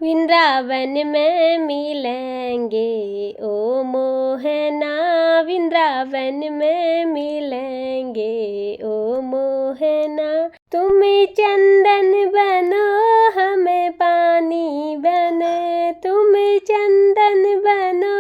वृंदावन में मिलेंगे ओ मोहना, वृंदावन में मिलेंगे ओ मोहना। तुम चंदन बनो हमें पानी बने, तुम चंदन बनो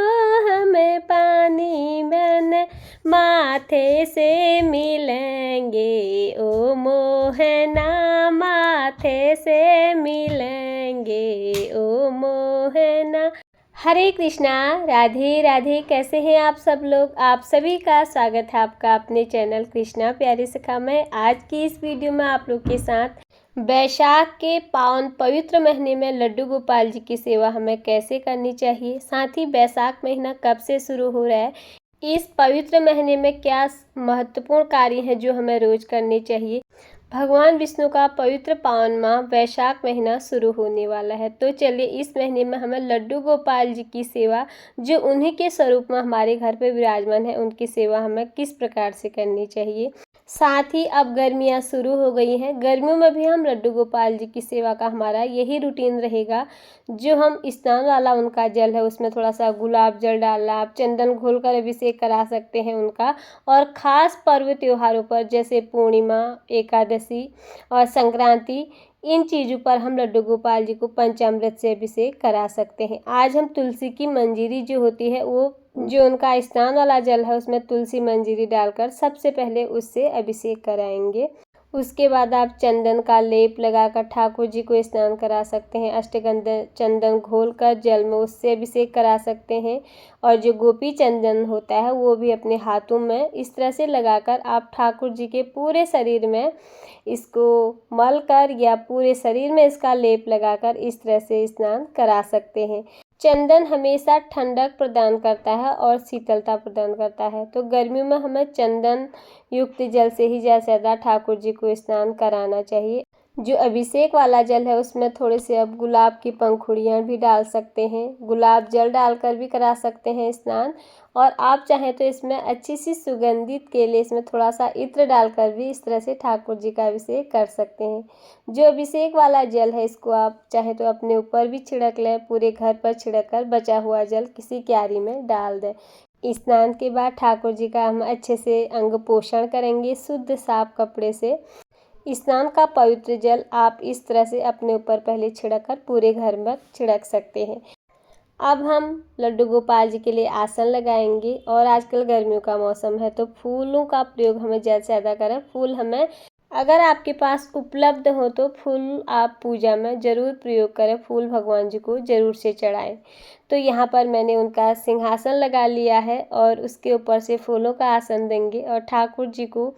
हमें पानी बने, माथे से मिलेंगे ओ मोहना, माथे से मिलेंगे ओ मोहना। हरे कृष्णा, राधे राधे। कैसे हैं आप सब लोग? आप सभी का स्वागत है आपका अपने चैनल कृष्णा प्यारी सखा में। आज की इस वीडियो में आप लोग के साथ बैसाख के पावन पवित्र महीने में लड्डू गोपाल जी की सेवा हमें कैसे करनी चाहिए, साथ ही बैसाख महीना कब से शुरू हो रहा है, इस पवित्र महीने में क्या महत्वपूर्ण कार्य हैं जो हमें रोज करने चाहिए। भगवान विष्णु का पवित्र पावन माह वैशाख महीना शुरू होने वाला है, तो चलिए इस महीने में हमें लड्डू गोपाल जी की सेवा, जो उन्हीं के स्वरूप में हमारे घर पे विराजमान है, उनकी सेवा हमें किस प्रकार से करनी चाहिए। साथ ही अब गर्मियां शुरू हो गई हैं, गर्मियों में भी हम लड्डू गोपाल जी की सेवा का हमारा यही रूटीन रहेगा। जो हम स्नान वाला उनका जल है उसमें थोड़ा सा गुलाब जल डालना, आप चंदन घोल कर अभिषेक करा सकते हैं उनका। और ख़ास पर्व त्योहारों पर जैसे पूर्णिमा, एकादशी और संक्रांति, इन चीज़ों पर हम लड्डू गोपाल जी को पंचामृत से अभिषेक करा सकते हैं। आज हम तुलसी की मंजीरी जो होती है, वो जो उनका स्नान वाला जल है उसमें तुलसी मंजीरी डालकर सबसे पहले उससे अभिषेक कराएंगे। उसके बाद आप चंदन का लेप लगाकर ठाकुर जी को स्नान करा सकते हैं। अष्टगंध चंदन घोलकर जल में उससे अभिषेक करा सकते हैं। और जो गोपी चंदन होता है वो भी अपने हाथों में इस तरह से लगाकर आप ठाकुर जी के पूरे शरीर में इसको मल कर या पूरे शरीर में इसका लेप लगाकर इस तरह से स्नान करा सकते हैं। चंदन हमेशा ठंडक प्रदान करता है और शीतलता प्रदान करता है, तो गर्मियों में हमें चंदन युक्त जल से ही ज़्यादा ठाकुर जी को स्नान कराना चाहिए। जो अभिषेक वाला जल है उसमें थोड़े से अब गुलाब की पंखुड़ियाँ भी डाल सकते हैं, गुलाब जल डालकर भी करा सकते हैं स्नान। और आप चाहें तो इसमें अच्छी सी सुगंधित के लिए इसमें थोड़ा सा इत्र डालकर भी इस तरह से ठाकुर जी का अभिषेक कर सकते हैं। जो अभिषेक वाला जल है इसको आप चाहे तो अपने ऊपर भी छिड़क लें, पूरे घर पर छिड़क कर बचा हुआ जल किसी क्यारी में डाल दें। स्नान के बाद ठाकुर जी का हम अच्छे से अंग पोषण करेंगे शुद्ध साफ कपड़े से। स्नान का पवित्र जल आप इस तरह से अपने ऊपर पहले छिड़क कर पूरे घर में छिड़क सकते हैं। अब हम लड्डू गोपाल जी के लिए आसन लगाएंगे। और आजकल गर्मियों का मौसम है तो फूलों का प्रयोग हमें ज़्यादा से ज़्यादा करें। फूल हमें अगर आपके पास उपलब्ध हो तो फूल आप पूजा में ज़रूर प्रयोग करें, फूल भगवान जी को ज़रूर से चढ़ाएं। तो यहाँ पर मैंने उनका सिंहासन लगा लिया है और उसके ऊपर से फूलों का आसन देंगे। और ठाकुर जी को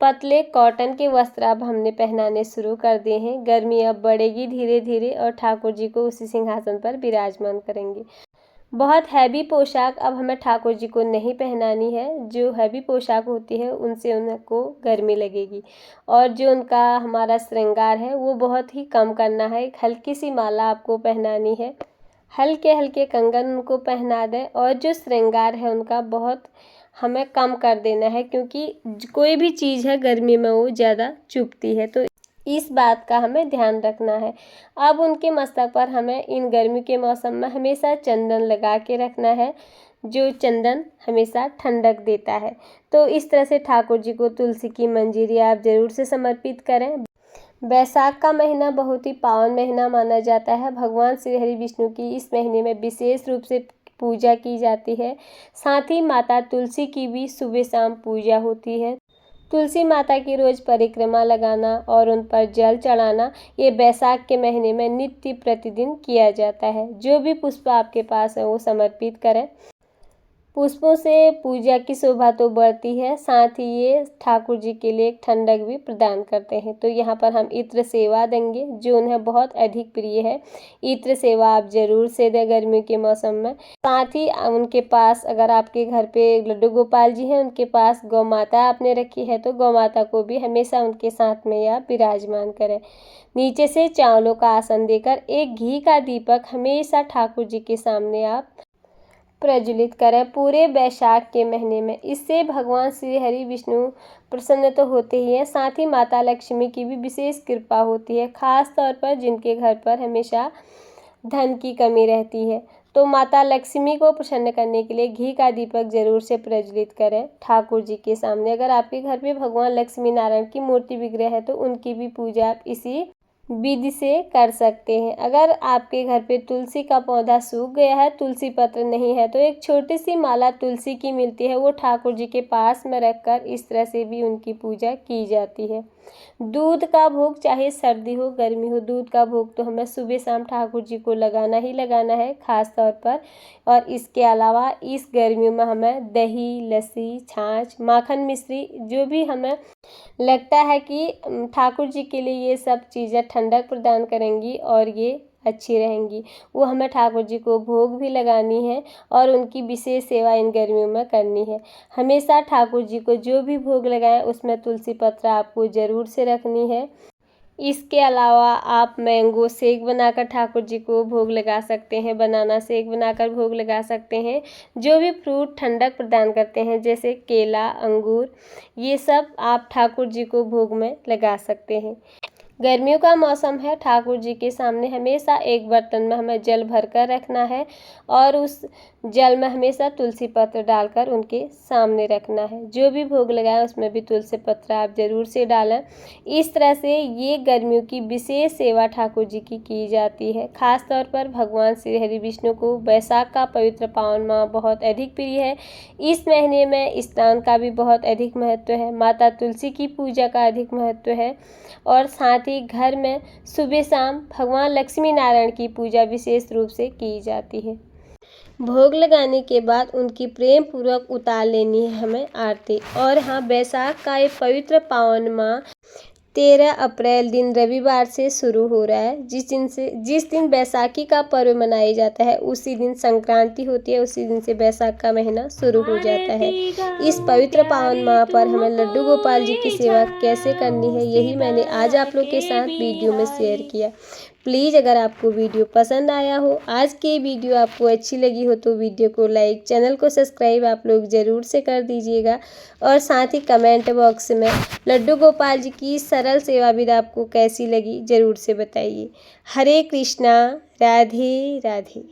पतले कॉटन के वस्त्र अब हमने पहनाने शुरू कर दिए हैं। गर्मी अब बढ़ेगी धीरे धीरे और ठाकुर जी को उसी सिंहासन पर विराजमान करेंगे। बहुत हैवी पोशाक अब हमें ठाकुर जी को नहीं पहनानी है। जो हैवी पोशाक होती है उनसे उनको गर्मी लगेगी। और जो उनका हमारा श्रृंगार है वो बहुत ही कम करना है। एक हल्की सी माला आपको पहनानी है, हल्के हल्के कंगन उनको पहना दें। और जो श्रृंगार है उनका बहुत हमें कम कर देना है, क्योंकि कोई भी चीज़ है गर्मी में वो ज़्यादा चुभती है, तो इस बात का हमें ध्यान रखना है। अब उनके मस्तक पर हमें इन गर्मी के मौसम में हमेशा चंदन लगा के रखना है, जो चंदन हमेशा ठंडक देता है। तो इस तरह से ठाकुर जी को तुलसी की मंजीरी आप ज़रूर से समर्पित करें। बैसाख का महीना बहुत ही पावन महीना माना जाता है। भगवान श्री हरि विष्णु की इस महीने में विशेष रूप से पूजा की जाती है। साथ ही माता तुलसी की भी सुबह शाम पूजा होती है। तुलसी माता की रोज़ परिक्रमा लगाना और उन पर जल चढ़ाना ये बैसाख के महीने में नित्य प्रतिदिन किया जाता है। जो भी पुष्प आपके पास है वो समर्पित करें। पुष्पों से पूजा की शोभा तो बढ़ती है, साथ ही ये ठाकुर जी के लिए एक ठंडक भी प्रदान करते हैं। तो यहाँ पर हम इत्र सेवा देंगे जो उन्हें बहुत अधिक प्रिय है। इत्र सेवा आप जरूर से दें गर्मियों के मौसम में। साथ ही उनके पास अगर आपके घर पे लड्डू गोपाल जी हैं, उनके पास गौ माता आपने रखी है तो गौ माता को भी हमेशा उनके साथ में आप विराजमान करें। नीचे से चावलों का आसन देकर एक घी का दीपक हमेशा ठाकुर जी के सामने आप प्रज्वलित करें पूरे बैसाख के महीने में। इससे भगवान श्री हरि विष्णु प्रसन्न तो होते ही हैं, साथ ही माता लक्ष्मी की भी विशेष कृपा होती है। खास तौर पर जिनके घर पर हमेशा धन की कमी रहती है। तो माता लक्ष्मी को प्रसन्न करने के लिए घी का दीपक जरूर से प्रज्वलित करें ठाकुर जी के सामने। अगर आपके घर पे भगवान लक्ष्मी नारायण की मूर्ति विग्रह है तो उनकी भी पूजा आप इसी विधि से कर सकते हैं। अगर आपके घर पे तुलसी का पौधा सूख गया है, तुलसी पत्र नहीं है, तो एक छोटी सी माला तुलसी की मिलती है, वो ठाकुर जी के पास में रखकर इस तरह से भी उनकी पूजा की जाती है। दूध का भोग, चाहे सर्दी हो गर्मी हो, दूध का भोग तो हमें सुबह शाम ठाकुर जी को लगाना ही लगाना है खास तौर पर। और इसके अलावा इस गर्मियों में हमें दही, लस्सी, छाछ, माखन मिश्री जो भी हमें लगता है कि ठाकुर जी के लिए ये सब चीज़ें ठंडक प्रदान करेंगी और ये अच्छी रहेंगी, वो हमें ठाकुर जी को भोग भी लगानी है और उनकी विशेष सेवा इन गर्मियों में करनी है। हमेशा ठाकुर जी को जो भी भोग लगाएं उसमें तुलसी पत्र आपको ज़रूर से रखनी है। इसके अलावा आप मैंगो शेक बनाकर ठाकुर जी को भोग लगा सकते हैं, बनाना शेक बनाकर भोग लगा सकते हैं। जो भी फ्रूट ठंडक प्रदान करते हैं जैसे केला, अंगूर, ये सब आप ठाकुर जी को भोग में लगा सकते हैं। गर्मियों का मौसम है, ठाकुर जी के सामने हमेशा एक बर्तन में हमें जल भरकर रखना है और उस जल में हमेशा तुलसी पत्र डालकर उनके सामने रखना है। जो भी भोग लगाएं उसमें भी तुलसी पत्र आप ज़रूर से डालें। इस तरह से ये गर्मियों की विशेष सेवा ठाकुर जी की जाती है। खास तौर पर भगवान श्री हरि विष्णु को वैशाख का पवित्र पावन माह बहुत अधिक प्रिय है। इस महीने में स्नान का भी बहुत अधिक महत्व है, माता तुलसी की पूजा का अधिक महत्व है और साथ ही घर में सुबह शाम भगवान लक्ष्मी नारायण की पूजा विशेष रूप से की जाती है। भोग लगाने के बाद उनकी प्रेम पूर्वक उतार लेनी है हमें आरती। और हाँ, वैशाख का ये पवित्र पावन माह 13 अप्रैल दिन रविवार से शुरू हो रहा है। जिस दिन बैसाखी का पर्व मनाया जाता है उसी दिन संक्रांति होती है, उसी दिन से बैसाख का महीना शुरू हो जाता है। इस पवित्र पावन माह पर हमें लड्डू गोपाल जी की सेवा कैसे करनी है यही मैंने आज आप लोग के साथ वीडियो में शेयर किया। प्लीज़ अगर आपको वीडियो पसंद आया हो, आज की वीडियो आपको अच्छी लगी हो तो वीडियो को लाइक, चैनल को सब्सक्राइब आप लोग ज़रूर से कर दीजिएगा और साथ ही कमेंट बॉक्स में लड्डू गोपाल जी की सरल सेवा विधि आपको कैसी लगी ज़रूर से बताइए। हरे कृष्णा, राधे राधे।